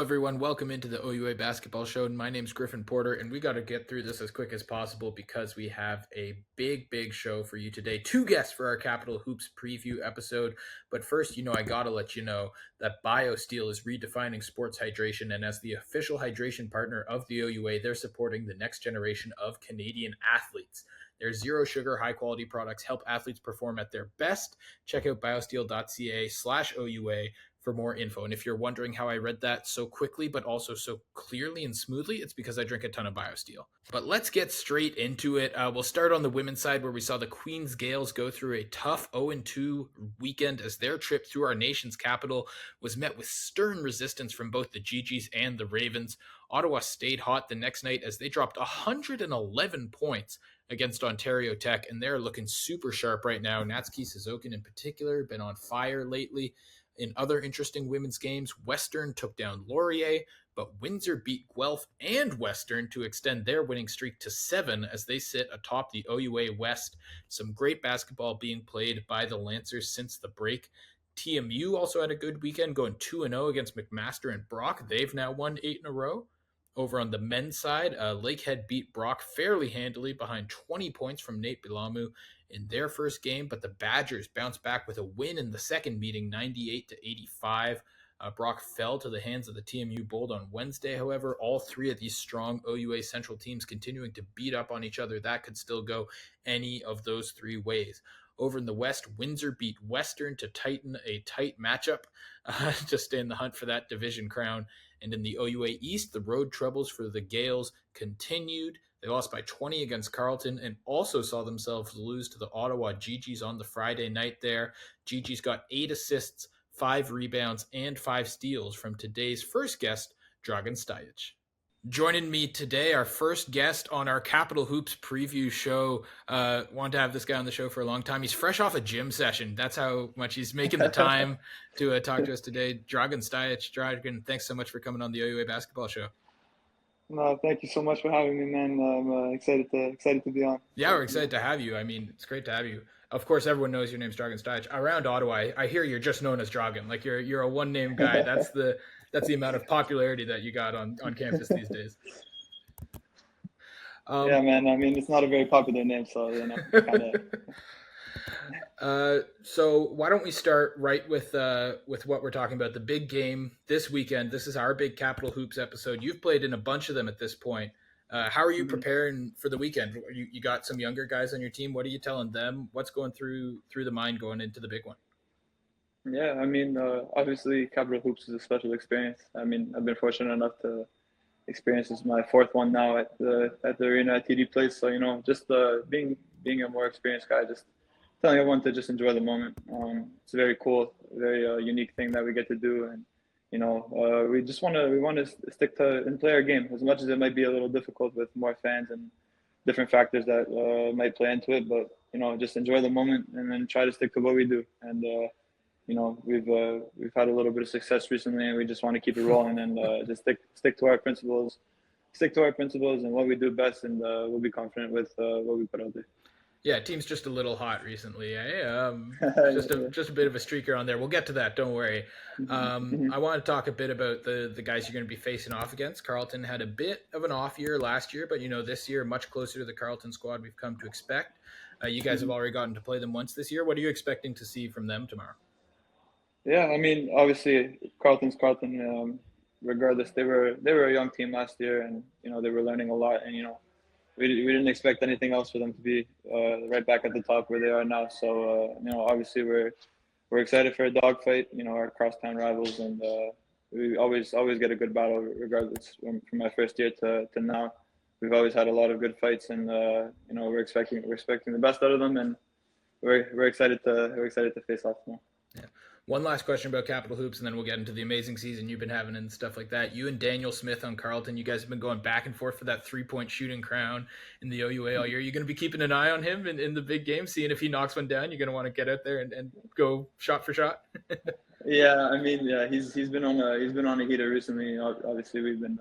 everyone. Welcome into the OUA Basketball Show. My name's Griffin Porter, and we got to get through this as quick as possible because we have a big show for you today. Two guests for our Capital Hoops preview episode. But first, I got to let you know that BioSteel is redefining sports hydration, and as the official hydration partner of the OUA, they're supporting the next generation of Canadian athletes. Their zero sugar, high quality products help athletes perform at their best. Check out biosteel.ca/OUA for more info. And if you're wondering how I read that so quickly, but also so clearly and smoothly, it's because I drink a ton of BioSteel. But let's get straight into it. We'll start on the women's side where we saw the Queens Gales go through a tough 0-2 weekend as their trip through our nation's capital was met with stern resistance from both the GGs and the Ravens. Ottawa stayed hot the next night as they dropped 111 points against Ontario Tech, and they're looking super sharp right now. Natsuki Suzuki in particular, been on fire lately. In other interesting women's games, Western took down Laurier, but Windsor beat Guelph and Western to extend their winning streak to 7 as they sit atop the OUA West. Some great basketball being played by the Lancers since the break. TMU also had a good weekend, going 2-0 against McMaster and Brock. They've now won 8 in a row. Over on the men's side, Lakehead beat Brock fairly handily behind 20 points from Nate Bilamu in their first game, but the Badgers bounced back with a win in the second meeting, 98-85. Brock fell to the hands of the TMU Bold on Wednesday. However, all three of these strong OUA Central teams continuing to beat up on each other. That could still go any of those three ways. Over in the West, Windsor beat Western to tighten a tight matchup to stay in the hunt for that division crown. And in the OUA East, the road troubles for the Gales continued. They lost by 20 against Carleton and also saw themselves lose to the Ottawa GGs on the Friday night there. GGs got 8 assists, 5 rebounds, and 5 steals from today's first guest, Dragan Stajic. Joining me today, our first guest on our Capital Hoops preview show. Wanted to have this guy on the show for a long time. He's fresh off a gym session. That's how much he's making the time to talk to us today. Dragan Stajic. Dragan, thanks so much for coming on the OUA Basketball Show. No, thank you so much for having me, man. I'm excited to be on. Yeah, we're excited to have you. I mean, it's great to have you. Of course, everyone knows your name's Dragan Stajic. Around Ottawa, I hear you're just known as Dragan. Like you're a one-name guy. That's the amount of popularity that you got on campus these days. Yeah, man. I mean, it's not a very popular name, so kind of. So why don't we start right with what we're talking about? The big game this weekend. This is our big Capital Hoops episode. You've played in a bunch of them at this point. How are you preparing for the weekend? You got some younger guys on your team. What are you telling them? What's going through the mind going into the big one? Yeah, I mean, obviously, Capital Hoops is a special experience. I mean, I've been fortunate enough to experience this my fourth one now at the arena at TD Place. So just being a more experienced guy, just telling everyone to just enjoy the moment. It's a very cool, very unique thing that we get to do, and we want to stick to and play our game as much as it might be a little difficult with more fans and different factors that might play into it. But just enjoy the moment and then try to stick to what we do. And we've had a little bit of success recently, and we just want to keep it rolling and just stick to our principles, and what we do best, and we'll be confident with what we put out there. Yeah, team's just a little hot recently. Just a bit of a streaker on there. We'll get to that. Don't worry. I want to talk a bit about the guys you're going to be facing off against. Carleton had a bit of an off year last year, but this year much closer to the Carleton squad we've come to expect. You guys have already gotten to play them once this year. What are you expecting to see from them tomorrow? Yeah, I mean, obviously Carleton's Carleton. Regardless, they were a young team last year, and they were learning a lot, and we didn't expect anything else for them to be right back at the top where they are now. So obviously we're excited for a dogfight. Our crosstown rivals, and we always get a good battle regardless. From my first year to now, we've always had a lot of good fights, and we're expecting the best out of them, and we're excited to face off tomorrow. Yeah. One last question about Capital Hoops, and then we'll get into the amazing season you've been having and stuff like that. You and Daniel Smith on Carleton, you guys have been going back and forth for that 3-point shooting crown in the OUA all year. Are you going to be keeping an eye on him in the big game, seeing if he knocks one down? You're going to want to get out there and go shot for shot? Yeah, I mean, yeah, he's been on a heater recently. Obviously, we've been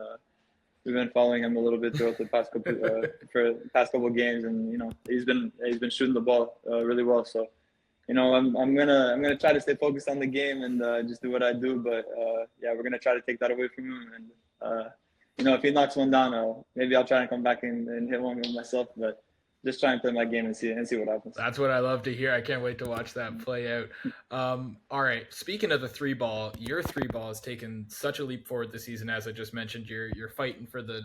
following him a little bit throughout the past couple games, and he's been shooting the ball really well. So I'm gonna try to stay focused on the game and just do what I do. But yeah, we're gonna try to take that away from him. And if he knocks one down, maybe I'll try and come back and hit one with myself. But just try and play my game and see what happens. That's what I love to hear. I can't wait to watch that play out. All right. Speaking of the three ball, your three ball has taken such a leap forward this season. As I just mentioned, you're fighting for the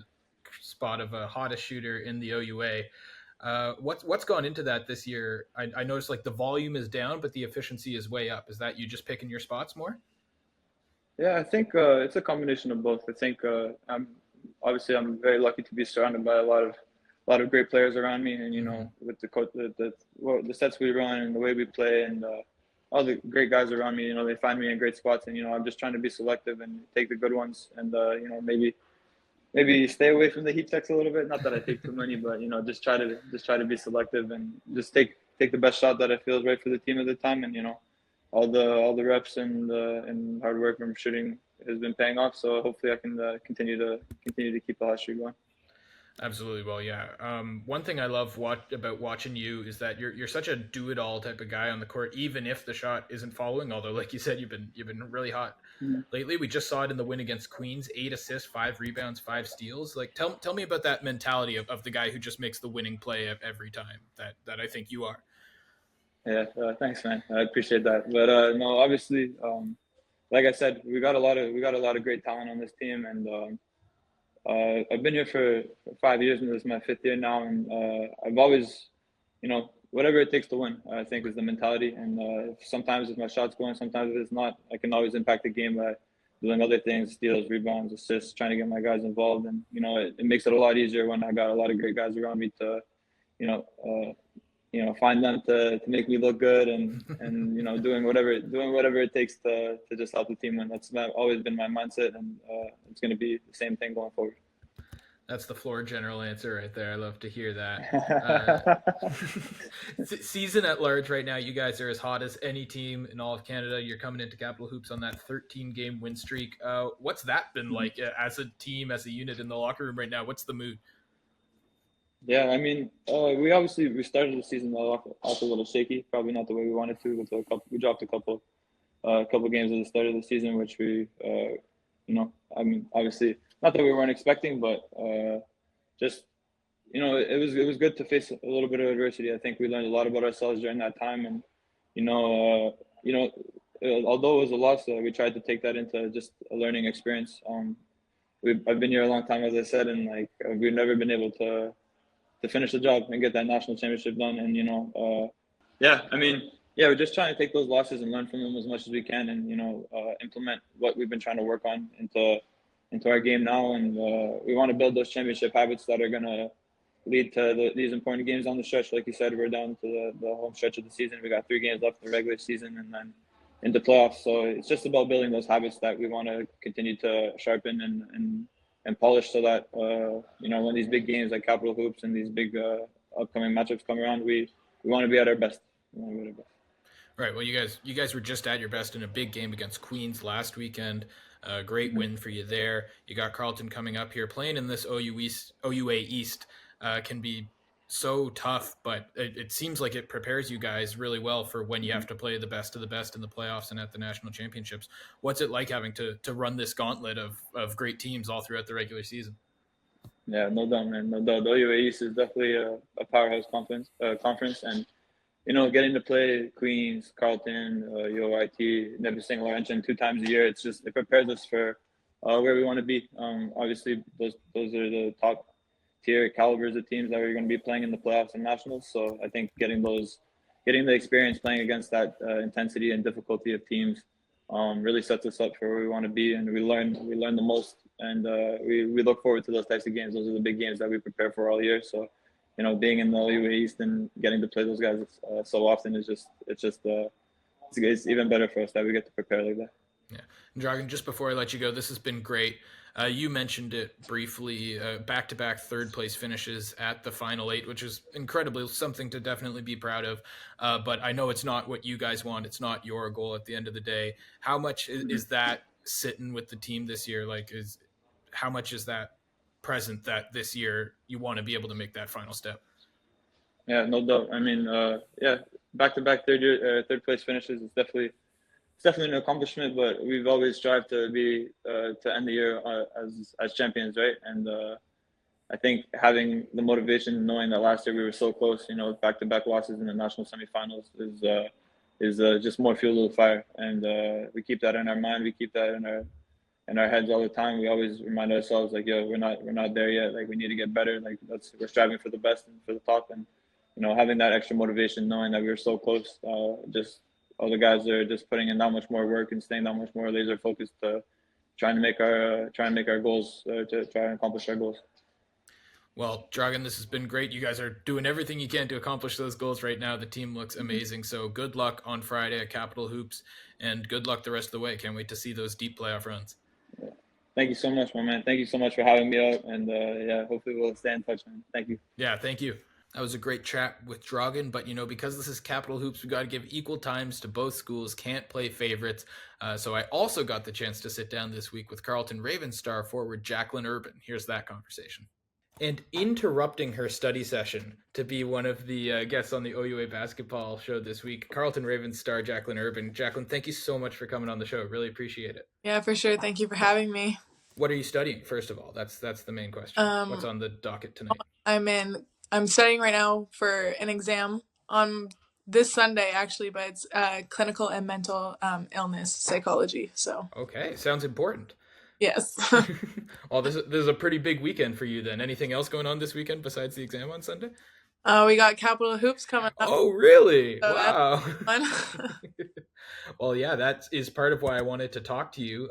spot of a hottest shooter in the OUA. What's gone into that this year? I noticed like the volume is down, but the efficiency is way up. Is that you just picking your spots more? Yeah, I think it's a combination of both. I think I'm very lucky to be surrounded by a lot of great players around me, and with the coach, the sets we run and the way we play, and all the great guys around me. They find me in great spots, and I'm just trying to be selective and take the good ones, and maybe stay away from the heat checks a little bit. Not that I take too many, but just try to be selective and just take the best shot that I feel is right for the team at the time, and all the reps and hard work from shooting has been paying off. So hopefully I can continue to keep the hot streak going. Absolutely. Well, yeah. One thing I love about watching you is that you're such a do it all type of guy on the court, even if the shot isn't following. Although, like you said, you've been really hot lately. We just saw it in the win against Queens: 8 assists, 5 rebounds, 5 steals. Like, tell me about that mentality of the guy who just makes the winning play every time. That I think you are. Yeah, thanks, man. I appreciate that. But no, obviously, like I said, we got a lot of great talent on this team, and I've been here for 5 years, and this is my 5th year now, and I've always, whatever it takes to win, I think is the mentality. And sometimes if my shot's going, sometimes if it's not, I can always impact the game by doing other things, steals, rebounds, assists, trying to get my guys involved. And it makes it a lot easier when I got a lot of great guys around me to, find them to make me look good, and doing whatever it takes to just help the team win. That's always been my mindset, and it's going to be the same thing going forward. That's the floor general answer right there. I love to hear that. Season at large right now, you guys are as hot as any team in all of Canada. You're coming into Capital Hoops on that 13-game win streak. What's that been like as a team, as a unit in the locker room right now? What's the mood? Yeah, I mean, we started the season off a little shaky, probably not the way we wanted to. We dropped a couple games at the start of the season, which we, obviously not that we weren't expecting, but just it was good to face a little bit of adversity. I think we learned a lot about ourselves during that time, and although it was a loss, we tried to take that into just a learning experience. I've been here a long time, as I said, and we've never been able to finish the job and get that national championship done. And we're just trying to take those losses and learn from them as much as we can, and implement what we've been trying to work on into our game now. And we want to build those championship habits that are going to lead to these important games on the stretch. Like you said, we're down to the home stretch of the season. We got 3 games left in the regular season, and then into playoffs. So it's just about building those habits that we want to continue to sharpen and polish, so that when these big games like Capital Hoops and these big upcoming matchups come around, we want to be at our best. Right. Well, you guys were just at your best in a big game against Queens last weekend. Great win for you there. You got Carleton coming up here, playing in this OUA East. Can be so tough, but it seems like it prepares you guys really well for when you have to play the best of the best in the playoffs and at the national championships. What's it like having to run this gauntlet of great teams all throughout the regular season? Yeah, no doubt, man. No doubt. The OUA East is definitely a powerhouse conference, and getting to play Queens, Carleton, UOIT, Nipissing, Laurentian 2 times a year, it prepares us for where we want to be. Obviously, those are the top tier calibers of teams that we're going to be playing in the playoffs and nationals. So I think getting the experience playing against that intensity and difficulty of teams really sets us up for where we want to be, and we learn the most, and we look forward to those types of games. Those are the big games that we prepare for all year. So being in the OUA East and getting to play those guys so often is it's even better for us that we get to prepare like that. Yeah. Dragan, just before I let you go, this has been great. You mentioned it briefly, back-to-back third-place finishes at the Final 8, which is incredibly something to definitely be proud of. But I know it's not what you guys want. It's not your goal at the end of the day. How much is that sitting with the team this year? How much is that present that this year you want to be able to make that final step? Yeah, no doubt. I mean, back-to-back third place finishes is definitely an accomplishment. But we've always strived to be to end the year as champions, right? And I think having the motivation, knowing that last year we were so close, back-to-back losses in the national semifinals is just more fuel to the fire, and we keep that in our mind. We keep that in our heads all the time. We always remind ourselves like, yo, we're not there yet. Like we need to get better. Like we're striving for the best and for the top, and having that extra motivation, knowing that we were so close. Just all the guys are just putting in that much more work and staying that much more laser focused to trying to make our goals, to try and accomplish our goals. Well, Dragan, this has been great. You guys are doing everything you can to accomplish those goals right now. The team looks amazing. So good luck on Friday at Capital Hoops, and good luck the rest of the way. Can't wait to see those deep playoff runs. Yeah. Thank you so much, my man. Thank you so much for having me out, and hopefully we'll stay in touch, man. Thank you. Yeah, thank you. That was a great chat with Dragan, but because this is Capital Hoops, we got to give equal times to both schools. Can't play favorites. So I also got the chance to sit down this week with Carleton Ravens star forward Jacqueline Urban. Here's that conversation. And interrupting her study session to be one of the guests on the OUA Basketball Show this week, Carleton Ravens star Jacqueline Urban. Jacqueline, thank you so much for coming on the show. Really appreciate it. Yeah, for sure. Thank you for having me. What are you studying, first of all? That's the main question. What's on the docket tonight? I'm studying right now for an exam on this Sunday, actually, but it's clinical and mental illness psychology. So okay, sounds important. Yes. Well, this is a pretty big weekend for you then. Anything else going on this weekend besides the exam on Sunday? We got Capital Hoops coming up. Oh, really? So wow. Well, yeah, that is part of why I wanted to talk to you.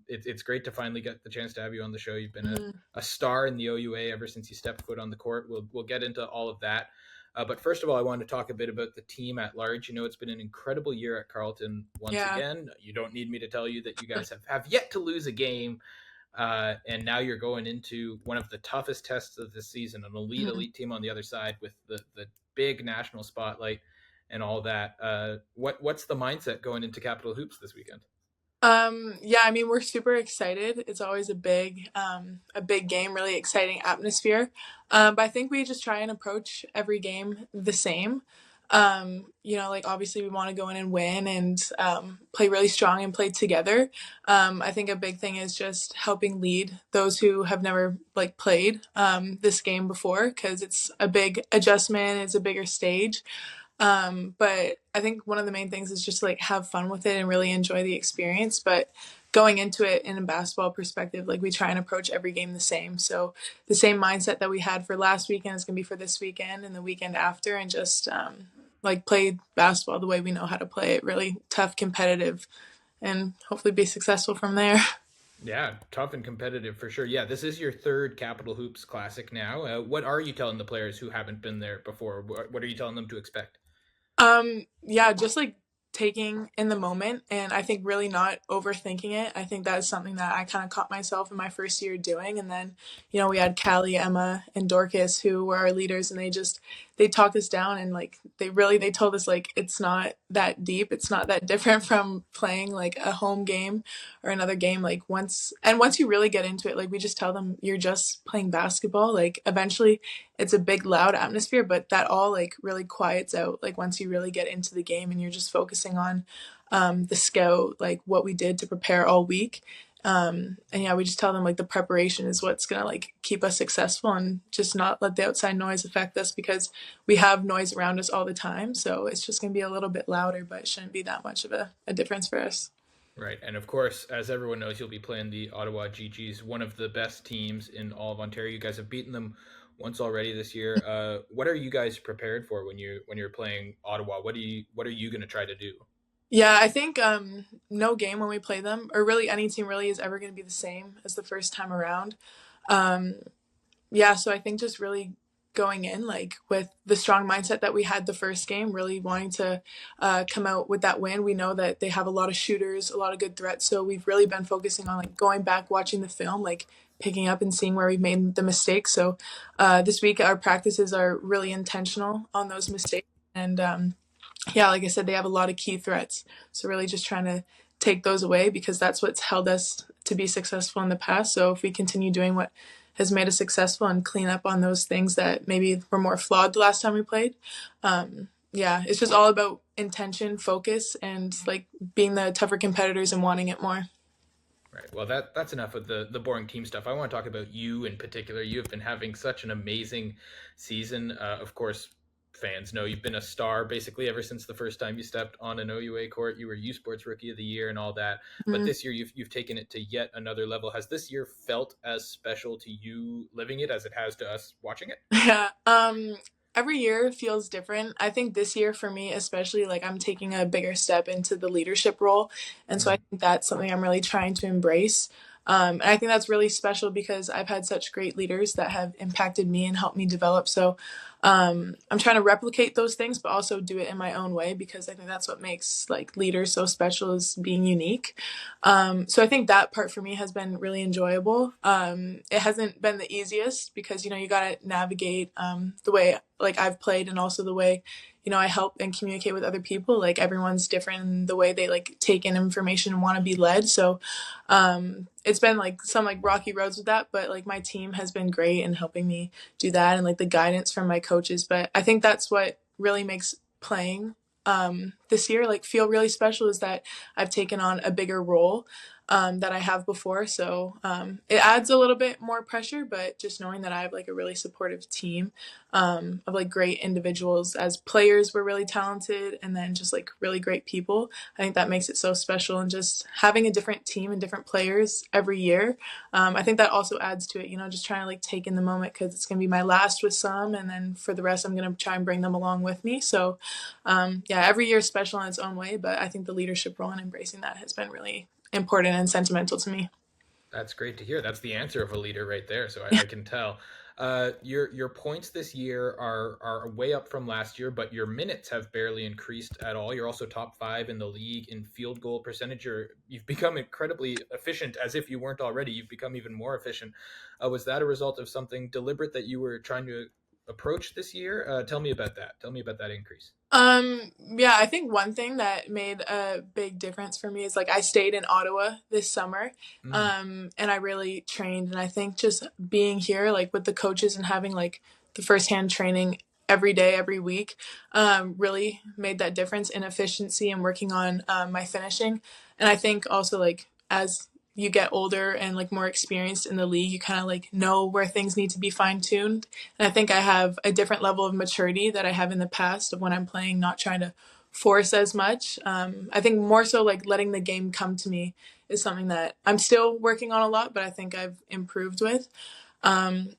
It's great to finally get the chance to have you on the show. You've been a star in the OUA ever since you stepped foot on the court. We'll get into all of that. But first of all, I wanted to talk a bit about the team at large. It's been an incredible year at Carleton once again. You don't need me to tell you that you guys have yet to lose a game. And now you're going into one of the toughest tests of the season, an elite team on the other side with the big national spotlight and all that. What's the mindset going into Capital Hoops this weekend? We're super excited. It's always a big game, really exciting atmosphere. But I think we just try and approach every game the same. Obviously we want to go in and win and play really strong and play together. I think a big thing is just helping lead those who have never played this game before, because it's a big adjustment. It's a bigger stage. But I think one of the main things is just have fun with it and really enjoy the experience. But going into it in a basketball perspective, we try and approach every game the same. So the same mindset that we had for last weekend is going to be for this weekend and the weekend after, and just play basketball the way we know how to play it, really tough, competitive, and hopefully be successful from there. Yeah, tough and competitive for sure. Yeah, this is your third Capital Hoops Classic now. What are you telling the players who haven't been there before? What are you telling them to expect? Just taking in the moment, and I think really not overthinking it. I think that's something that I kind of caught myself in my first year doing. And then, we had Callie, Emma, and Dorcas, who were our leaders, and they talked us down, and they told us it's not that deep, it's not that different from playing a home game or another game. Once you really get into it, we just tell them you're just playing basketball. Eventually it's a big loud atmosphere, but that all really quiets out once you really get into the game and you're just focusing on the scout, what we did to prepare all week. We just tell them the preparation is what's gonna keep us successful, and just not let the outside noise affect us, because we have noise around us all the time. So it's just gonna be a little bit louder, but it shouldn't be that much of a difference for us. Right. And of course, as everyone knows, you'll be playing the Ottawa GGs, one of the best teams in all of Ontario. You guys have beaten them once already this year. What are you guys prepared for when you're playing Ottawa? What are you going to try to do? Yeah, I think no game when we play them, or really any team really, is ever going to be the same as the first time around. So I think just really going in with the strong mindset that we had the first game, really wanting to come out with that win. We know that they have a lot of shooters, a lot of good threats, so we've really been focusing on going back, watching the film, picking up and seeing where we've made the mistakes. So this week our practices are really intentional on those mistakes, and like I said, they have a lot of key threats, so really just trying to take those away, because that's what's held us to be successful in the past. So if we continue doing what has made us successful and clean up on those things that maybe were more flawed the last time we played, yeah, it's just all about intention, focus, and like being the tougher competitors and wanting it more. Right. Well, that's enough of the boring team stuff. I want to talk about you in particular. You have been having such an amazing season. Of course, fans know you've been a star basically ever since the first time you stepped on an OUA court. You were U Sports Rookie of the Year and all that. But Mhm. this year, you've taken it to yet another level. Has this year felt as special to you living it as it has to us watching it? Yeah. Every year feels different. I think this year for me, especially, like I'm taking a bigger step into the leadership role. And so I Mm. think that's something I'm really trying to embrace. And I think that's really special because I've had such great leaders that have impacted me and helped me develop. So I'm trying to replicate those things, but also do it in my own way because I think that's what makes like leaders so special is being unique. So I think that part for me has been really enjoyable. It hasn't been the easiest because, you know, you got to navigate the way like I've played and also the way, you know, I help and communicate with other people. Like everyone's different in the way they like take in information and want to be led. So it's been like some like rocky roads with that, but like my team has been great in helping me do that and like the guidance from my coaches. But I think that's what really makes playing this year like feel really special is that I've taken on a bigger role that I have before. So it adds a little bit more pressure, but just knowing that I have like a really supportive team of like great individuals as players, we're really talented, and then just like really great people. I think that makes it so special, and just having a different team and different players every year. I think that also adds to it, you know, just trying to like take in the moment because it's going to be my last with some, and then for the rest, I'm going to try and bring them along with me. So yeah, every year is special in its own way, but I think the leadership role and embracing that has been really important and sentimental to me. That's great to hear. That's the answer of a leader right there. So I can tell. Your points this year are way up from last year, but your minutes have barely increased at all. You're also top 5 in the league in field goal percentage. You've become incredibly efficient, as if you weren't already. You've become even more efficient. Was that a result of something deliberate that you were trying to approach this year? Tell me about that. Tell me about that increase. Yeah, I think one thing that made a big difference for me is like I stayed in Ottawa this summer, Mm, and I really trained. And I think just being here, like with the coaches and having like the firsthand training every day, every week, really made that difference in efficiency and working on my finishing. And I think also like as you get older and like more experienced in the league, you kind of like know where things need to be fine tuned. And I think I have a different level of maturity that I have in the past of when I'm playing, not trying to force as much. I think more so like letting the game come to me is something that I'm still working on a lot, but I think I've improved with. Um,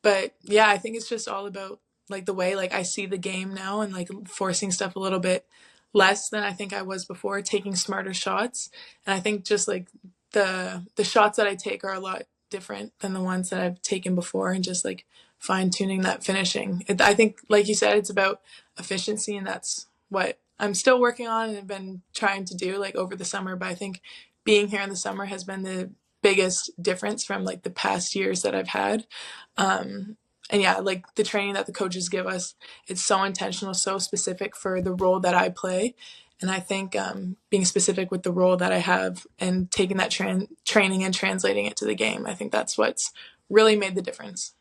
but yeah, I think it's just all about like the way like I see the game now and like forcing stuff a little bit less than I think I was before, taking smarter shots. And I think just like the shots that I take are a lot different than the ones that I've taken before and just like fine tuning that finishing. I think like you said, it's about efficiency, and that's what I'm still working on and have been trying to do like over the summer. But I think being here in the summer has been the biggest difference from like the past years that I've had. And yeah, like the training that the coaches give us, it's so intentional, so specific for the role that I play. And I think being specific with the role that I have and taking that training and translating it to the game, I think that's what's really made the difference.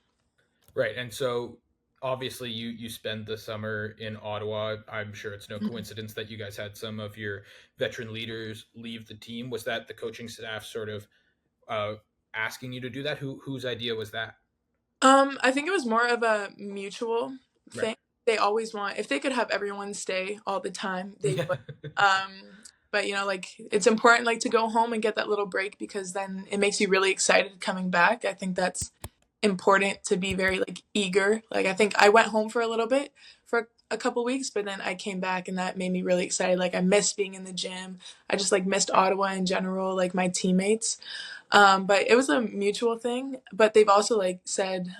right. And so obviously you spend the summer in Ottawa. I'm sure it's no coincidence that you guys had some of your veteran leaders leave the team. Was that the coaching staff sort of uh, asking you to do that? Whose idea was that? I think it was more of a mutual Right. thing. They always want, if they could have everyone stay all the time, they Yeah. would. Um, but you know, like it's important like to go home and get that little break because then it makes you really excited coming back. I think that's important to be very like eager. Like I think I went home for a little bit for a couple weeks, but then I came back and that made me really excited. Like I missed being in the gym. I just like missed Ottawa in general, like my teammates. But it was a mutual thing. But they've also like said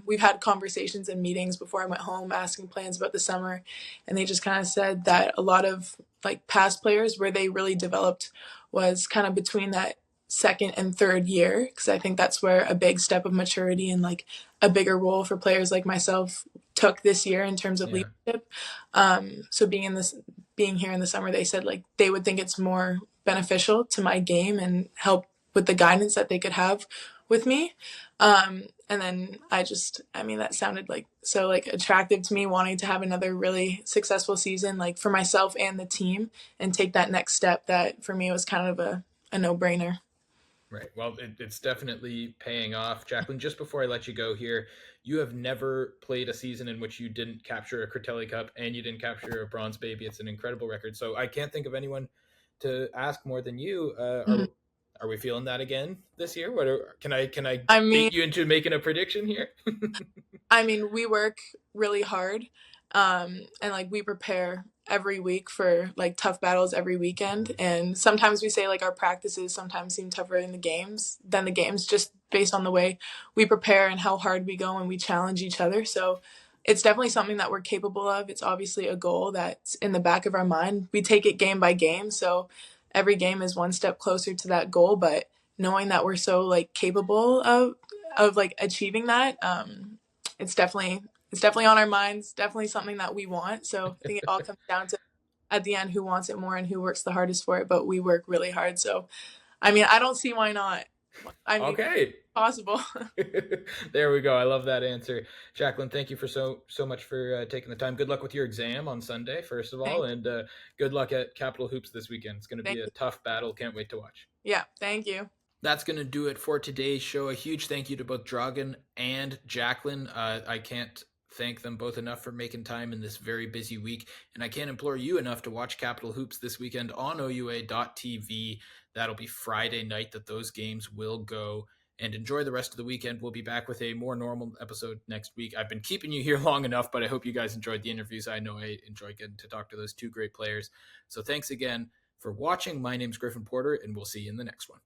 we've had conversations and meetings before I went home asking plans about the summer, and they just kind of said that a lot of like past players where they really developed was kind of between that second and third year because I think that's where a big step of maturity and like a bigger role for players like myself took this year in terms of Yeah. leadership. So being here in the summer, they said like they would think it's more beneficial to my game and help with the guidance that they could have with me. And then that sounded like so like attractive to me, wanting to have another really successful season, like for myself and the team, and take that next step. That for me was kind of a no-brainer. Right. Well, it's definitely paying off. Jacqueline, just before I let you go here, you have never played a season in which you didn't capture a Critelli Cup and you didn't capture a bronze baby. It's an incredible record. So I can't think of anyone to ask more than you. Are we feeling that again this year? Can I I mean, bait you into making a prediction here? we work really hard, and like we prepare every week for like tough battles every weekend. And sometimes we say like our practices sometimes seem tougher than the games, just based on the way we prepare and how hard we go and we challenge each other. So it's definitely something that we're capable of. It's obviously a goal that's in the back of our mind. We take it game by game, so every game is one step closer to that goal. But knowing that we're so like capable of like achieving that, it's definitely on our minds. Definitely something that we want. So I think it all comes down to at the end who wants it more and who works the hardest for it. But we work really hard. So I mean, I don't see why not. I mean, okay. Possible. There we go. I love that answer. Jacqueline, thank you for so much for taking the time. Good luck with your exam on Sunday, first of all, and good luck at Capital Hoops this weekend. It's going to be a tough battle. Can't wait to watch. Yeah, thank you. That's going to do it for today's show. A huge thank you to both Dragan and Jacqueline. I can't thank them both enough for making time in this very busy week, and I can't implore you enough to watch Capital Hoops this weekend on OUA.tv. That'll be Friday night that those games will go. And enjoy the rest of the weekend. We'll be back with a more normal episode next week. I've been keeping you here long enough, but I hope you guys enjoyed the interviews. I know I enjoyed getting to talk to those two great players. So thanks again for watching. My name's Griffin Porter, and we'll see you in the next one.